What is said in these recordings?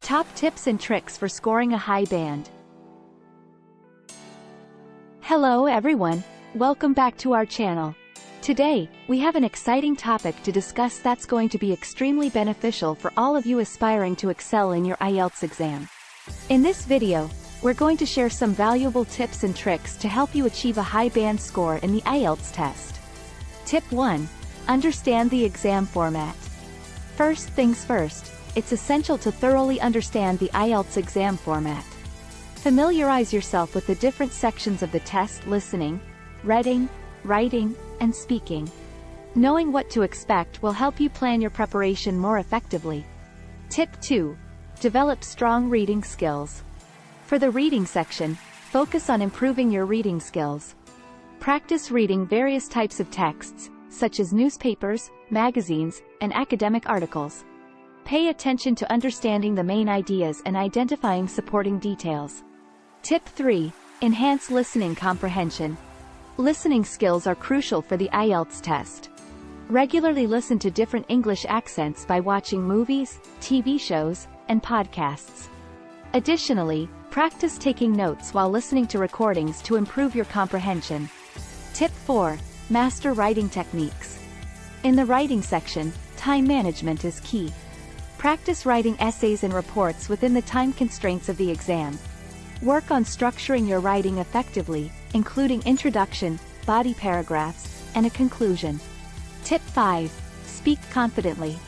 Top tips and tricks for scoring a high band. Hello everyone, welcome back to our channel. Today, we have an exciting topic to discuss that's going to be extremely beneficial for all of you aspiring to excel in your IELTS exam. In this video, we're going to share some valuable tips and tricks to help you achieve a high band score in the IELTS test. Tip 1. Understand the exam format. First things first, it's essential to thoroughly understand the IELTS exam format. Familiarize yourself with the different sections of the test: listening, reading, writing, and speaking. Knowing what to expect will help you plan your preparation more effectively. Tip 2. Develop strong reading skills. For the reading section, focus on improving your reading skills. Practice reading various types of texts, such as newspapers, magazines, and academic articles. Pay attention to understanding the main ideas and identifying supporting details. Tip 3. Enhance listening comprehension. Listening skills are crucial for the IELTS test. Regularly listen to different English accents by watching movies, TV shows, and podcasts. Additionally, practice taking notes while listening to recordings to improve your comprehension. Tip 4. Master writing techniques. In the writing section, time management is key. Practice writing essays and reports within the time constraints of the exam. Work on structuring your writing effectively, including introduction, body paragraphs, and a conclusion. Tip 5. Speak confidently.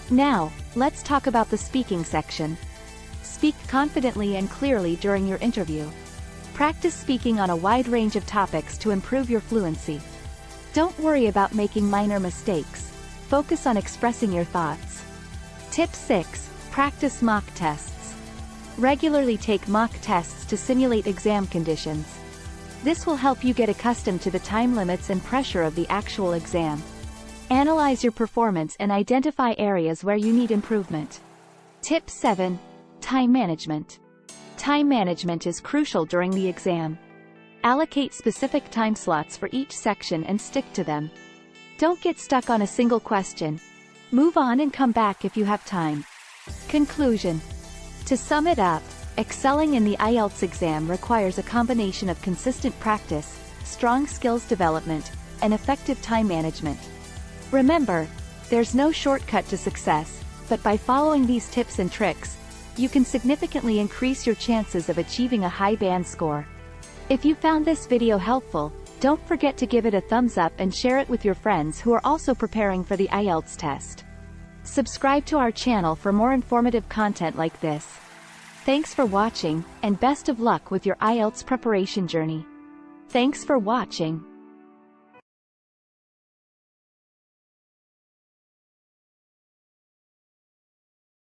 Now, let's talk about the speaking section. Speak confidently and clearly during your interview. Practice speaking on a wide range of topics to improve your fluency. Don't worry about making minor mistakes. Focus on expressing your thoughts. Tip 6. Practice mock tests. Regularly take mock tests to simulate exam conditions. This will help you get accustomed to the time limits and pressure of the actual exam. Analyze your performance and identify areas where you need improvement. Tip 7. Time management. Time management is crucial during the exam. Allocate specific time slots for each section and stick to them. Don't get stuck on a single question. Move on and come back if you have time. Conclusion. To sum it up, excelling in the IELTS exam requires a combination of consistent practice, strong skills development, and effective time management. Remember, there's no shortcut to success, but by following these tips and tricks, you can significantly increase your chances of achieving a high band score. If you found this video helpful, don't forget to give it a thumbs up and share it with your friends who are also preparing for the IELTS test. Subscribe to our channel for more informative content like this. Thanks for watching, and best of luck with your IELTS preparation journey. Thanks for watching.